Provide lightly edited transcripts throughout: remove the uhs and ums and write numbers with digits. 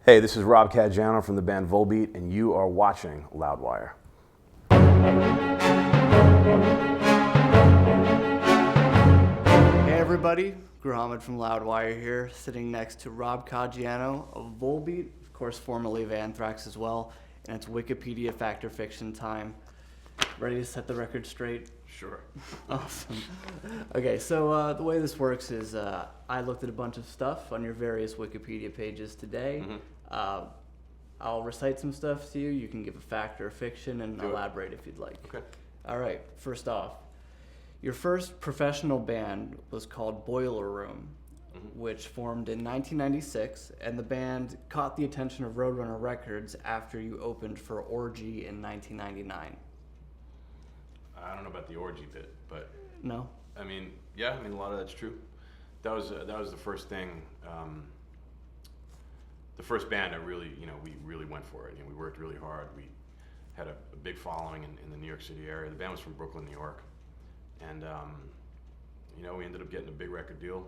Hey, this is Rob Caggiano from the band Volbeat, and you are watching Loudwire. Hey everybody, Muhammad from Loudwire here, sitting next to Rob Caggiano of Volbeat, of course formerly of Anthrax as well, and it's Wikipedia Fact or Fiction time. Ready to set the record straight? Sure. Awesome. Okay, so the way this works is I looked at a bunch of stuff on your various Wikipedia pages today. I'll recite some stuff to you. You can give a fact or a fiction and elaborate if you'd like. Okay. All right, first off, your first professional band was called Boiler Room, which formed in 1996, and the band caught the attention of Roadrunner Records after you opened for Orgy in 1999. I don't know about the orgy bit, but No? I mean, yeah, a lot of that's true. That was the first thing. The first band that really, we really went for it. We worked really hard. We had a big following in the New York City area. The band was from Brooklyn, New York, and we ended up getting a big record deal.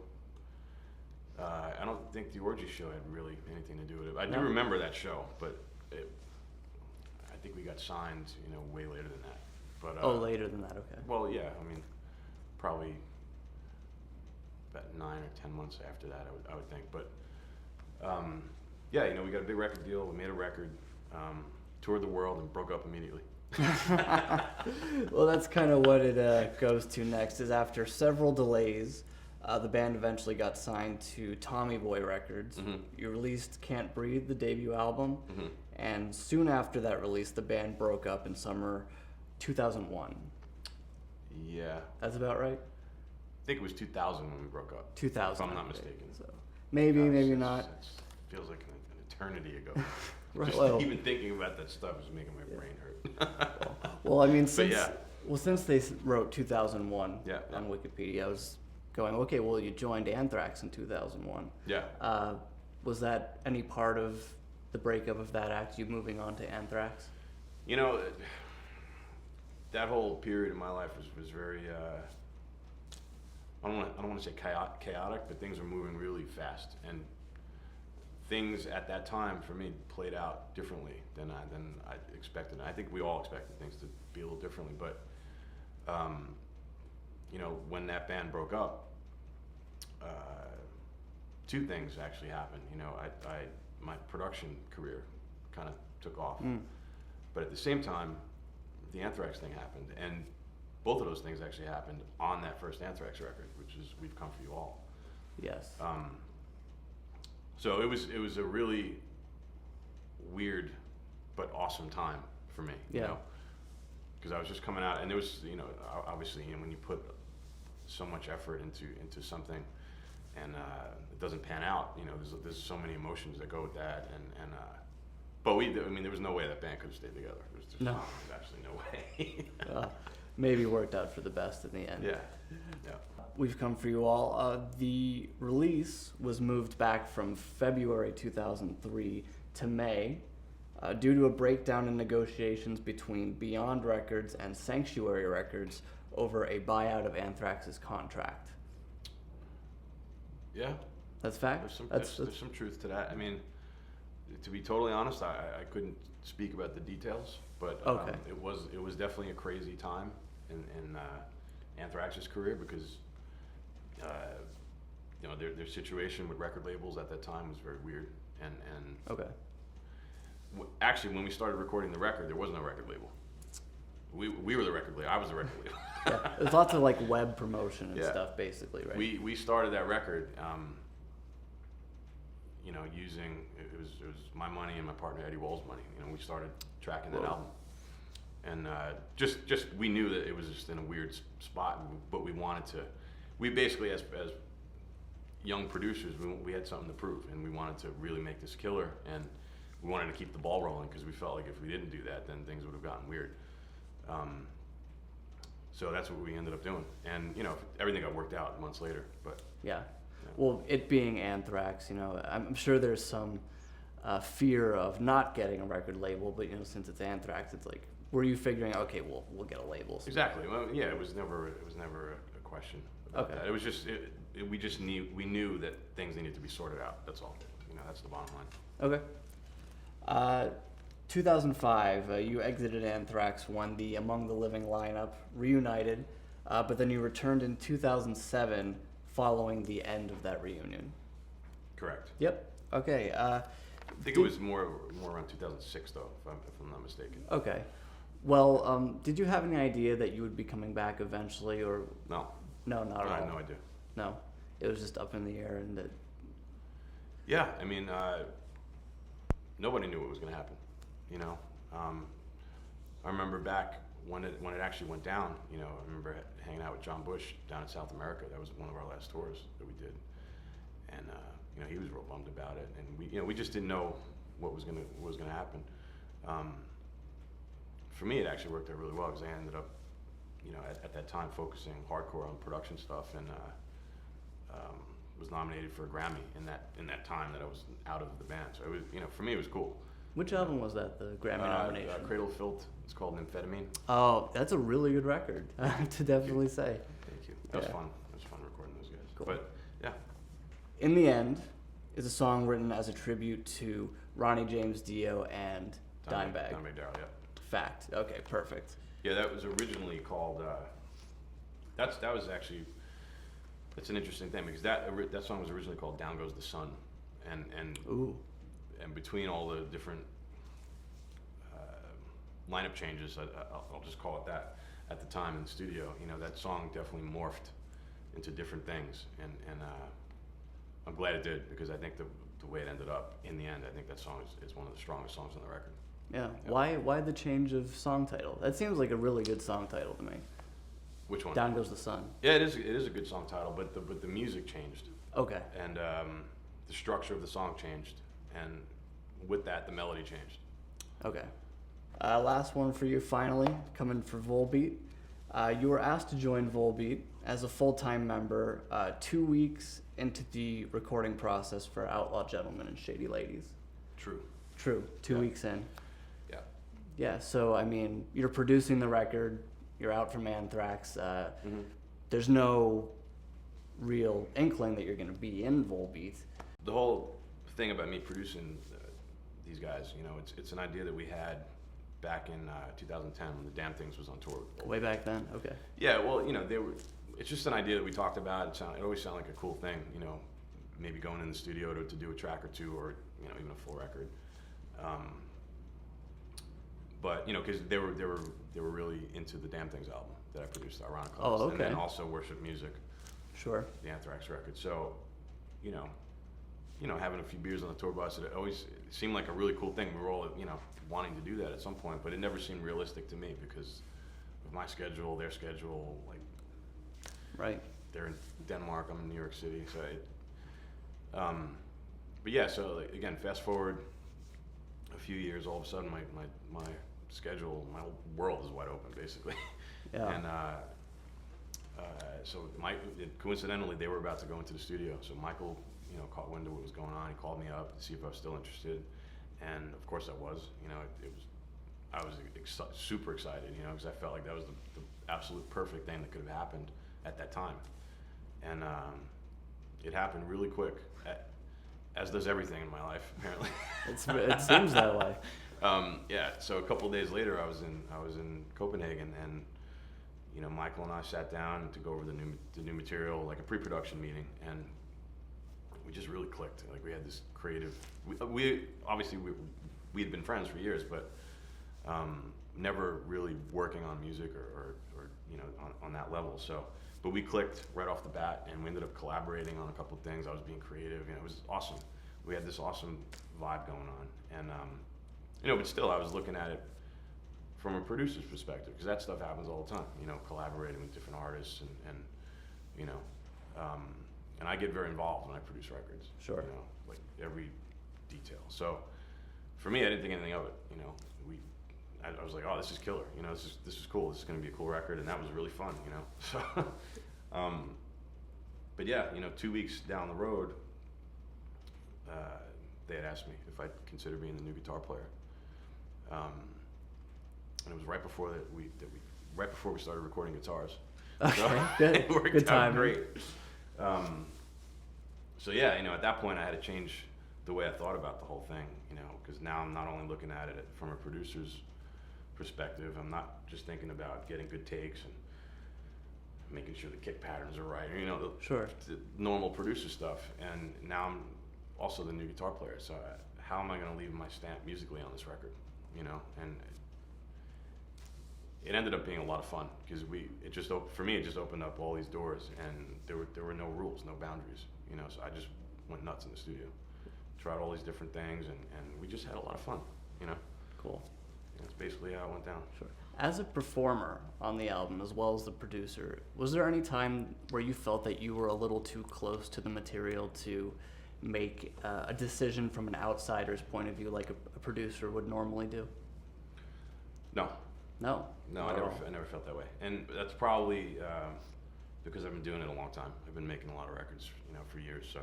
I don't think the Orgy show had really anything to do with it. I do remember that show, but I think we got signed, way later than that. But Later than that, okay. well, yeah, probably about 9 or 10 months after that, I would think. But we got a big record deal. We made a record, toured the world, and broke up immediately. Well, that's kind of what it goes to next, is after several delays, the band eventually got signed to Tommy Boy Records. You released Can't Breathe, the debut album, and soon after that release, the band broke up in summer 2001. Yeah. That's about right? I think it was 2000 when we broke up. 2000. If I'm not mistaken. So maybe not. It feels like an eternity ago. Right. Just Well, even thinking about that stuff is making my brain hurt. well, since they wrote 2001 Yeah. on Wikipedia, I was going, okay, well, you joined Anthrax in 2001. Yeah. Was that any part of the breakup of that act, you moving on to Anthrax? That whole period of my life was very, I don't want to say chaotic, but things were moving really fast, and things at that time for me played out differently than I expected. I think we all expected things to be a little differently, but when that band broke up, two things actually happened. My production career kind of took off, but at the same time, the Anthrax thing happened, and both of those things actually happened on that first Anthrax record, which is We've Come For You All. Yes. So it was a really weird but awesome time for me, because I was just coming out, and there was, obviously, when you put so much effort into something, and it doesn't pan out, there's so many emotions that go with that, but there was no way that band could have stayed together. There was absolutely no way. Maybe worked out for the best in the end. Yeah. We've Come For You All. The release was moved back from February 2003 to May due to a breakdown in negotiations between Beyond Records and Sanctuary Records over a buyout of Anthrax's contract. Yeah. That's fact? There's some truth to that. To be totally honest, I couldn't speak about the details, but it was definitely a crazy time in Anthrax's career, because their situation with record labels at that time was very weird, and okay. Actually, when we started recording the record, there was no record label. We were the record label. I was the record label. Yeah. There's lots of web promotion and stuff, basically, right? We started that record. Using it was my money and my partner Eddie Wohl's money. We started tracking that album, and just we knew that it was just in a weird spot, but we wanted to. We basically, as young producers, we had something to prove, and we wanted to really make this killer, and we wanted to keep the ball rolling, because we felt like if we didn't do that, then things would have gotten weird. So that's what we ended up doing, and everything got worked out months later. But yeah. Well, it being Anthrax, I'm sure there's some fear of not getting a record label, but since it's Anthrax, it's like, were you figuring, okay, we'll get a label? Exactly. Well, yeah, it was never a question about that. It was just we knew that things needed to be sorted out. That's all. That's the bottom line. Okay. Uh, 2005, you exited Anthrax, won the Among the Living lineup, reunited, but then you returned in 2007 following the end of that reunion. Correct. Yep. Okay. I think it was more around 2006, though, if I'm not mistaken. Okay. Well, did you have any idea that you would be coming back eventually, or No. No, not at all. I had no idea. No, it was just up in the air, and Yeah, I mean, nobody knew what was going to happen. You know, I remember back when it actually went down. You know, I remember hanging out with John Bush down in South America. That was one of our last tours that we did, and you know, he was real bummed about it, and we just didn't know what was gonna happen. For me, it actually worked out really well because I ended up, you know, at that time focusing hardcore on production stuff, and was nominated for a Grammy in that time that I was out of the band. So it was, you know, for me it was cool. Which album was that? The Grammy nomination. Cradle of Filth. It's called Amphetamine. Oh, that's a really good record. I have to definitely say. Thank you. That was fun. It was fun recording those guys. Cool. But yeah. In the End is a song written as a tribute to Ronnie James Dio and Dimebag. Dimebag Darrell, yeah. Fact. Okay, perfect. Yeah, that was originally called. That was actually. That's an interesting thing because that song was originally called "Down Goes the Sun," and Ooh. And between all the different lineup changes, I'll just call it that, at the time in the studio, you know, that song definitely morphed into different things, and I'm glad it did because I think the way it ended up in the end, I think that song is one of the strongest songs on the record. Yeah. Why the change of song title? That seems like a really good song title to me. Which one? Down Goes the Sun. Yeah, it is a good song title, but the music changed. Okay. And the structure of the song changed, and with that, the melody changed. Okay. Last one for you, finally, coming for Volbeat. You were asked to join Volbeat as a full-time member 2 weeks into the recording process for Outlaw Gentlemen and Shady Ladies. True. 2 weeks in. Yeah. Yeah, so, I mean, you're producing the record, you're out from Anthrax, there's no real inkling that you're going to be in Volbeat. The whole thing about me producing these guys, you know, it's an idea that we had back in 2010 when the Damn Things was on tour. Way back then? Okay. Yeah, well, you know, it's just an idea that we talked about. It always sounded like a cool thing, you know, maybe going in the studio to do a track or two, or, you know, even a full record. But, you know, because they were really into the Damn Things album that I produced, ironically. Oh, okay. And then also Worship Music. Sure. The Anthrax record. So, you know, having a few beers on the tour bus, it always seemed like a really cool thing. We were all, you know, wanting to do that at some point, but it never seemed realistic to me because of my schedule, their schedule, like. Right. They're in Denmark, I'm in New York City, so but yeah, so like, again, fast forward a few years, all of a sudden my schedule, my whole world is wide open, basically. Yeah. And so coincidentally, they were about to go into the studio, so Michael, you know, caught wind of what was going on. He called me up to see if I was still interested, and of course I was. You know, I was super excited, you know, because I felt like that was the absolute perfect thing that could have happened at that time, and it happened really quick, as does everything in my life, apparently. It seems that way. Yeah. So a couple of days later, I was in Copenhagen, and you know, Michael and I sat down to go over the new material, like a pre-production meeting, and we just really clicked. Like we had this creative. We obviously we had been friends for years, but never really working on music or you know, on that level. So, but we clicked right off the bat, and we ended up collaborating on a couple of things. I was being creative, you know, it was awesome. We had this awesome vibe going on, and you know, but still, I was looking at it from a producer's perspective, because that stuff happens all the time, you know, collaborating with different artists, and you know, and I get very involved when I produce records. Sure. You know, like every detail. So, for me, I didn't think anything of it. You know, I was like, oh, this is killer. You know, this is cool. This is going to be a cool record, and that was really fun. You know, so, but yeah, you know, 2 weeks down the road, they had asked me if I'd consider being the new guitar player, and it was right before we started recording guitars. Okay, so good. It worked Good out time. great. So yeah, you know, at that point, I had to change the way I thought about the whole thing, you know, because now I'm not only looking at it from a producer's perspective, I'm not just thinking about getting good takes and making sure the kick patterns are right, or, you know, the normal producer stuff. And now I'm also the new guitar player, so how am I going to leave my stamp musically on this record, you know? And it ended up being a lot of fun because for me, it just opened up all these doors, and there were no rules, no boundaries, you know. So I just went nuts in the studio, tried all these different things, and we just had a lot of fun, you know. Cool. That's basically how it went down. Sure. As a performer on the album, as well as the producer, was there any time where you felt that you were a little too close to the material to make a decision from an outsider's point of view, like a producer would normally do? No. No. No, I never felt that way, and that's probably because I've been doing it a long time. I've been making a lot of records, you know, for years. So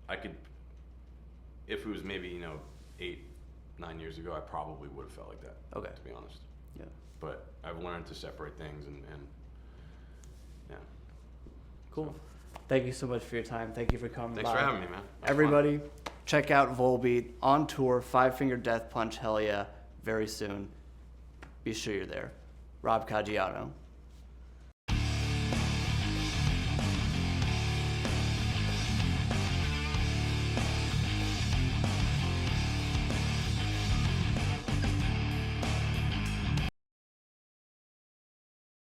I could, if it was maybe, you know, 8-9 years ago, I probably would have felt like that. Okay. To be honest. Yeah. But I've learned to separate things, and yeah. Cool. So. Thank you so much for your time. Thank you for coming Thanks by. for having me, man. Everybody, check out Volbeat on tour, Five Finger Death Punch, hell yeah, very soon. Be sure you're there. Rob Caggiano.